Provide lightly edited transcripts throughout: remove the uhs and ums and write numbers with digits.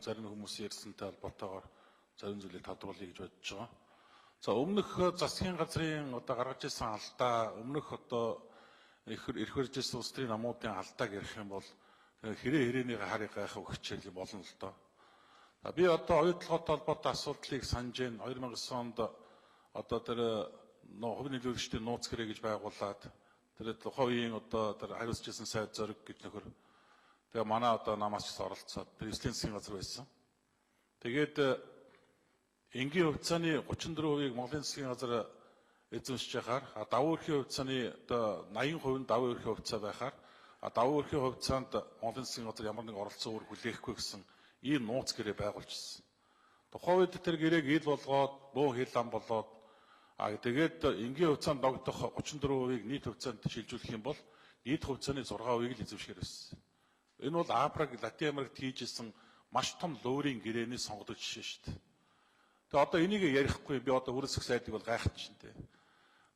зарим хүмүүсийн ярьсантай холбоотойгоор зарим зүйлийг тодруулъя гэж бодож байгаа. За өмнөх засгийн газрын одоо гаргаж ирсэн алдаа, өмнөх одоо эрх барьж ирсэн улс төрийн намуудын алдааг ярих юм бол хэрэг харийг гайхах хичээл болно л доо. Би одоо оюутлоготой холбоотой асуудлыг санаж байна. 2009 онд одоо тэр хувийн нийлүүлэгчдийн нууц гэрээ гэж байгуулад тэр тухайн үеийн одоо тэр хариуцж ирсэн сайд зориг гэж нөхөр. Тэгээ манай одоо намаас ч оролцоод тэр эслийн засгийн газар байсан. Тэгээд энгийн хувьцааны 34%-ийг Монголын засгийн газар эзэмшиж байхаар давуу эрхийн хувьцааны одоо 80% давуу эрхийн хувьцаа байхаар давуу эрхийн хувьцаанд Монголын засгийн газар ямар нэг оролцсон үр хүлээхгүй гэсэн ийм нууц гэрээ байгуулжсэн. Тухайн үед тэр гэрээг ил болгоод буу хил ам болоод тэгээд энгийн хувьцаанд ногдох 34%-ийг нийт хувьцаанд шилжүүлэх юм бол нийт хувьцааны 6%-ийг л эзэмшгээр байсан. Энэ бол Африк, Латин Америкт хийжсэн маш том луурийн гэрээний сонгогдож жишээ шүү дээ. Тэгээ одоо энийг ярихгүй би одоо үрэлсэх сайдыг бол гайхаж чинь дээ.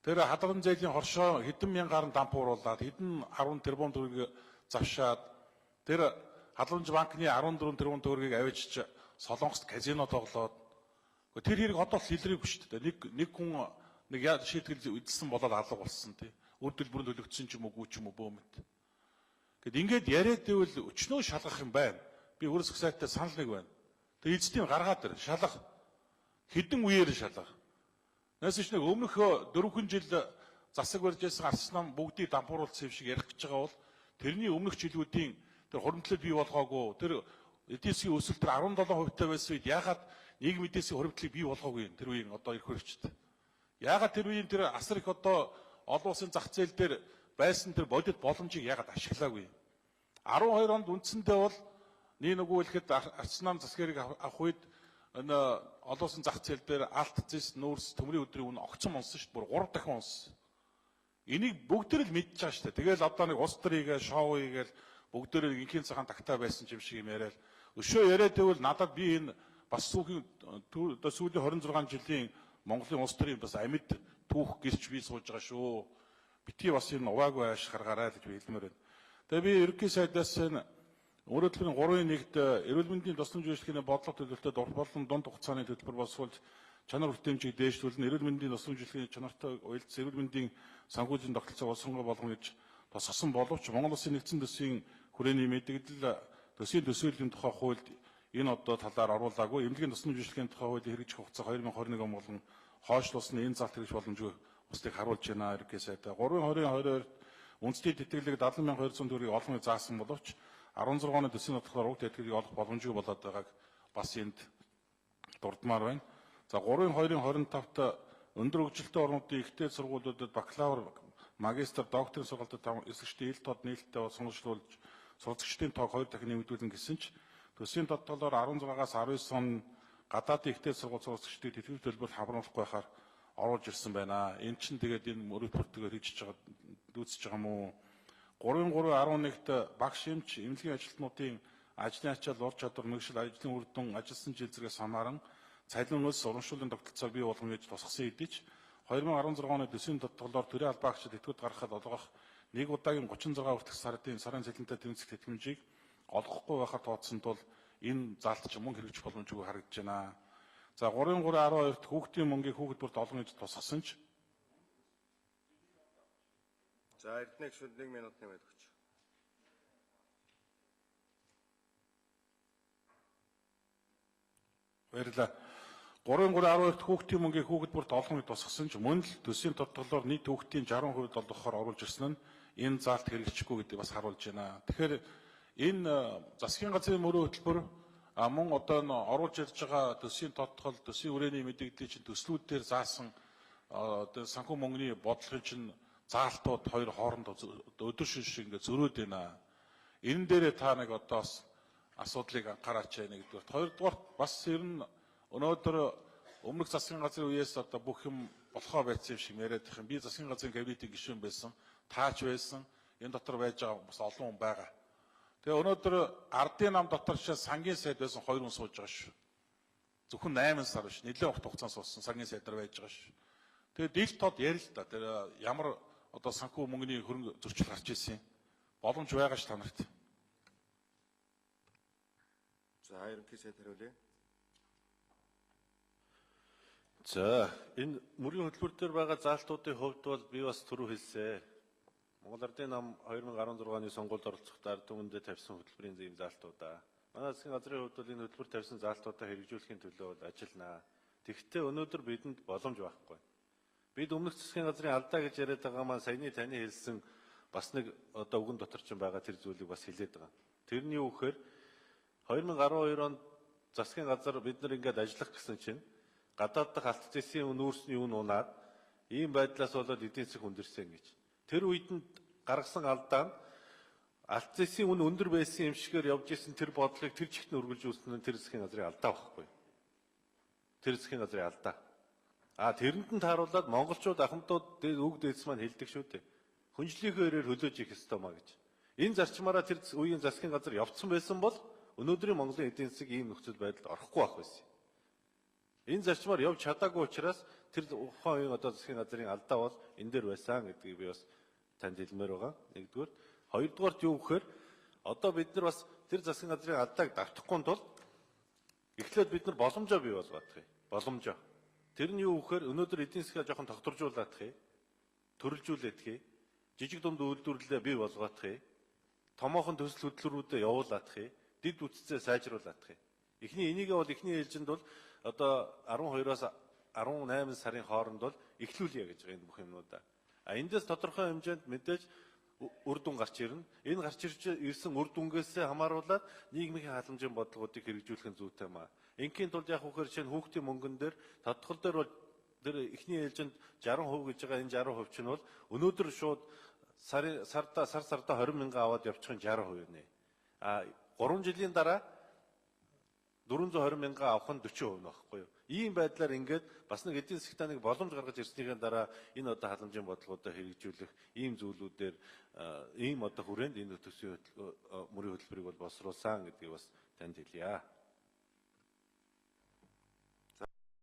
Тэр хадгалан зээлийн хоршоо хэдэн мянгаар дампууруулад хэдэн 10 тэрбум төгрөгийг завшаад тэр хадгаламж банкны 14 тэрбум төгрөгийг авчиж Солонгост казино тоглоод тэр хэрэг одоо л илрээгүй шүү дээ. Нэг хүн нэг шийтгэл үдэлсэн болоод алга болсон тий. Үр төлбөрөнд төлөгдсөн ч юм уу ч юм уу бөөмөд. Гэт ингээд яриад ивэл өчнөө шалгах юм байна. Би үрэлсэх сайдтай санал нэг байна. Тэг эцдийн гаргаад ир шалгах. Хэдэн үеэр шалгах. Нэсэж нэг өмнөх 4 жил засаг барьж байсан арс нам бүгдийг дампууруулсан юм шиг ярих гэж байгаа бол тэрний өмнөх жилүүдийн тэр хуримтлал бий болгоогүй тэр эдийн засгийн өсөлт тэр 17% таа байсан үед яагаад нийгмийн эдийн засгийн хуримтлалыг бий болгоогүй юм тэр үеийн одоо ирэх хэрэгчд. Яагаад тэр үеийн тэр асар их одоо олон улсын зах зээл дээр байсан тэр бодит боломжийг яагаад ашиглаагүй. 12 онд үндсэндээ бол нэг үлэхэд арс нам засгэрийг авах үед энэ олон улсын зах зээл дээр алт зэс нүүрс төмрийн өдрийн үн огцон унсан шүү дээ. Бүр 3 дахин унсан. Энийг бүгдээр л мэдчихэж байгаа шүү дээ. Тэгэл одоо нэг ус төрийгээ шоу хийгээл бүгдээр инхийн цагаан тагтаа байсан юм шиг юм яриад өшөө яриад байвал надад би энэ бас сүүлийн 26 жилийн Монголын улс төрийн бас амьд түүх гэрч бий сууж байгаа шүү. Битгий бас энэ уваагүй ааш гаргаарай гэж би хэлмээр байна. Тэгээ би ерөнхий сайдаас энэ өөрөлдлийн 3-1-д эрүүл мэндийн тусламж үйлчлэгийн бодлого төлөвлөлтөд болон дунд хугацааны төлбөр боловсруулж чанар хүртээмжийг дээшлүүлэн эрүүл мэндийн тусламж үйлчлэгийн чанартай уялдсан эрүүл мэндийн санхүүжлийн тогтолцоог олсонгой болгоно гэж тусгасан боловч Монгол Улсын нэгдсэн төсвийн хүрээний мэдээлэл төсвийн төсөөллийн тухай хуульд энэ одоо талаар оруулаагүй. Эмнэлгийн тусламж үйлчлэгийн тухай хуулийн хэрэгжих хугацаа 2021 он болон хойшлуулсан энэ залт хэрэгж боломжгүй устдыг харуулж байна ерөнхий сайдаа. 3/2022-д үндэсний тэтгэлэг 70,200 төгрөгийг олгохыг заасан боловч 16 оны төсвийн бодлогоор уг тэтгэлгийг олох боломжгүй болоод байгааг бас энд дурдмаар байна. За 3/2/25-т өндөр хөгжилтэй орнуудын ихтэй сургуулиудад бакалавр, магистр, докторийн сургалтад эсэгчдийн ил тод нээлттэй сонирхолжуулж суралцагчдын тоог 2 дахин нэмэгдүүлнэ гэсэн ч төсвийн тодтоолоор 16-аас 19 он гадаадын ихтэй сургууль суралцагчдыг тэтгэврийн төлбөрт хамруулахгүй байхаар оруулж ирсэн байна. Энэ чинь тэгээд энэ мөрөд бүртгээр хийжиж байгаа дүүцэж байгаа юм уу? 3/3/11-д багш эмч эмнэлгийн ажилтнуудын ажлын ачаал, ур чадвар, мэргэжил, ажлын үр дүн, ажилсан жил зэрэгс хамааран цалин өлс урамшууллын тогтолцоог бий болгоно гэж тусгасан хэдий ч 2016 оны төсвийн тодтоолоор төрийн албаагчид тэтгэврт гаргахад олгох нэг удаагийн 36 хүртэлх сарын цалинтай тэмцэх тэтгэмжийг олгохгүй байхад тооцсонд бол энэ залт ч мөнгө хэрэгжих боломжгүй харагдаж байна. За 3/3/12-д хүүхдийн мөнгийг хүүхэд бүрт олгоно гэж тусгасан ч За Эрдэнэ гишүүд 1 минут нэмээд өгч. Баярлалаа. 3/3/12-д хүүхдийн мөнгийг хүүхэд бүрт олгоно гэж тусгасан ч мөн л төсвийн тодтоолоор нийт хүүхдийн 60% олгохоор оруулж ирсэн нь энэ заалт хэрэгжихгүй гэдгийг бас харуулж байна. Тэгэхээр энэ засгийн газрын мөрөө хөтөлбөр мөн одоо оруулж ирж байгаа төсвийн тодтоол, төсвийн үрээний мэдээллийн чинь төслүүд дээр заасан санхүү мөнгөний бодлогын чинь заалтууд хоёр хоорондоо өдөр шиг ингээд зөрөөд байна. Энэ дээрээ та нэг одоо бас асуудлыг анхаараач нэгдүгээр. Хоёрдугаар бас ер нь өнөөдөр өмнөх засгийн газрын үеэс одоо бүх юм болохоо байцсан юм шиг яриад их юм. Би засгийн газрын кабинетийн гишүүн байсан, таач байсан, энэ дотор байж байгаа бас олон хүн байгаа. Тэгээ өнөөдөр ардын нам дотор ч сангийн сайд байсан 2 хүн сууж байгаа шүү. Зөвхөн 8 сар биш, нэлээд урт хугацаанд суусан сангийн сайдаар байж байгаа шүү. Тэгээ дийл тод ярил л да. Тэр ямар одоо санхүү мөнгөний хөрөнгө зөрчил гарч ирсэн юм. Боломж байгаа ш та нарт. За ерөнхий сайд хариулъя. За энэ мөрийн хөтөлбөр дээр байгаа заалтуудын хувьд бол би бас түрүү хэлсэн. Монгол Ардын нам 2016 оны сонгуульд оролцохдоо ард түмэндээ тавьсан хөтөлбөрийн зэм заалтуудаа. Манай засгийн газрын хувьд бол энэ хөтөлбөр тавьсан заалтуудаа хэрэгжүүлэхийн төлөө бол ажилланаа. Тэгэхдээ өнөөдөр бидэнд боломж байхгүй. Бид өмнөх засгийн газрын алдаа гэж яриад байгаа маань саяны таны хэлсэн бас нэг одоо үгэн дотор ч байгаа тэр зүйлийг бас хэлээд байгаа. Тэрний юу гэхээр 2012 онд засгийн газар бид нар ингээд ажиллах гэсэн чинь гадаад дахь алт зэсийн нүүрсний үн унаад ийм байдлаас болоод эдийн засаг хүндэрсэн гэж. Тэр үедэнд гаргасан алдаа нь алт зэсийн үн өндөр байсан юм шигээр явж исэн тэр бодлогыг тэр чигт нь үргэлжлүүлсэн нь тэр засгийн газрын алдаа байхгүй. Тэр засгийн газрын алдаа. Тэрэнд нь тааруулаад монголчууд ахмадууд үг дээдс маань хэлдэг шүү дээ. Хүнжлийнхээ өрөөр хөлөөж их ёстой маа гэж. Энэ зарчмаараа тэр үеийн засгийн газар явцсан байсан бол өнөөдрийн Монголын эдийн засаг ийм нөхцөл байдалд орохгүй байх байсан. Энэ зарчмаар явж чадаагүй учраас тэр ухаан үеийн одоо засгийн газрын алдаа бол энэ дээр байсан гэдгийг би бас танд хэлмээр байгаа. Нэгдүгээр, хоёрдугаарт юу гэхээр одоо бид нар бас тэр засгийн газрын алдааг давтахгүй тул эхлээд бид нар боломжоо бий болгоох юм. Боломжоо. Тэр нь юу гэхээр өнөөдөр эдийн засгаа жоохон тогтворжуулах юм. Төрөлжүүлэх юм. Жижиг дунд үйлдвэрлэлээ бий болгоох юм. Томоохон төсөл хөтөлбөрүүдэд явуулах юм. Дэд үтцээ сайжруулах юм. Энийг бол эхний ээлжинд бол одоо 12-оос 18 сарын хооронд бол эхлүүлье гэж байгаа энэ бүх юмнуудаа. Эндээс тодорхой хэмжээнд мэдээж үр дүн гарч ирнэ. Энэ гарч ирсэн үр дүнгээс хамааруулаад нийгмийн халамжийн бодлогуудыг хэрэгжүүлэх нь зүйтэй маа. Ингийн тулд яг үхээр чинь хүүхдийн мөнгөн дээр тодтгол дээр бол тэр эхний ээлжинд 60% гэж байгаа энэ 60% чинь бол өнөөдөр шууд сар сарда 20 мянга аваад явчих нь 60% нэ. 3 жилийн дараа 420 мянга авах нь 40% нөхгүй юу. Ийм байдлаар ингээд бас нэг эдийн засгтаа нэг боломж гаргаж ирснийхэн дараа энэ одоо халамжийн бодлогуудаа хэрэгжүүлэх ийм зүйлүүдээр ийм одоо хүрээнд энэ төсвийн мөрийн хөтөлбөрийг бол боловсруулсан гэдгийг бас танд хэлье.